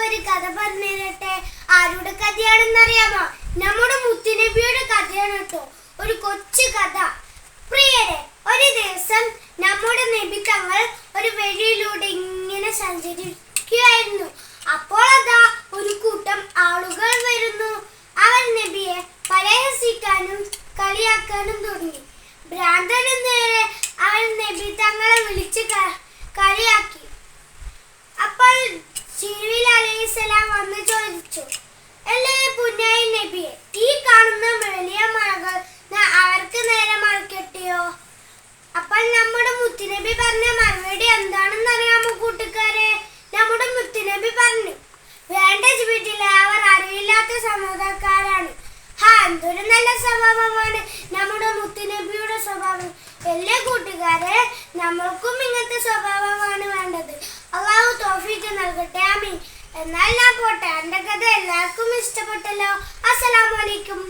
ഒരു കഥ പറഞ്ഞു തരട്ടെ. ആരുടെ കഥയാണെന്ന് അറിയാമോ? നമ്മുടെ മുത്തുനബിയുടെ കഥയാണ് കേട്ടോ. ഒരു കൊച്ചു കഥ. പ്രിയരെ, ഒരു ദിവസം നമ്മുടെ നബി തങ്ങൾ ഒരു വഴിയിലൂടെ ഇങ്ങനെ സഞ്ചരിക്കുകയായിരുന്നു. അപ്പോൾ അതാ ഒരു കൂട്ടം ആളുകൾ വരുന്നു. അവർ നബിയെ പരിഹസിക്കാനും കളിയാക്കാനും തുടങ്ങി. ഭ്രാന്തന് നേരെ അവൻ നബി തങ്ങളെ വിളിച്ച് കളിയാക്കി. അപ്പോൾ ജിബ്രീൽ അലൈഹിസ്സലാം വന്ന് ചോദിച്ചു, അല്ലേ പുന്നായ നബിയെ, ഈ കാണുന്ന വലിയ മഴകൾ അവർക്ക് നേരെ മഴക്കെട്ടിയോ? അപ്പോൾ നമ്മുടെ മുത്തുനബി പറഞ്ഞ മറുപടി എന്താണെന്ന് അറിയാമോ കൂട്ടുകാരെ? നമ്മുടെ മുത്തുനബി പറഞ്ഞു, വേണ്ട ജിബ്രീൽ, അവർ അറിയില്ലാത്ത സമുദായക്കാരാണ്. എന്തൊരു നല്ല സ്വഭാവമാണ് നമ്മുടെ മുത്തുനബിയുടെ സ്വഭാവം. എല്ലാ കൂട്ടുകാരെ, നമ്മൾക്കും ഇങ്ങനത്തെ സ്വഭാവമാണ് വേണ്ടത്. അള്ളാഹു തൗഫീഖ് നൽകട്ടെ. ആമീൻ. എന്നാൽ ഞാൻ പോട്ടെ. എൻ്റെ കഥ എല്ലാവർക്കും ഇഷ്ടപ്പെട്ടല്ലോ. അസ്സലാമു അലൈക്കും.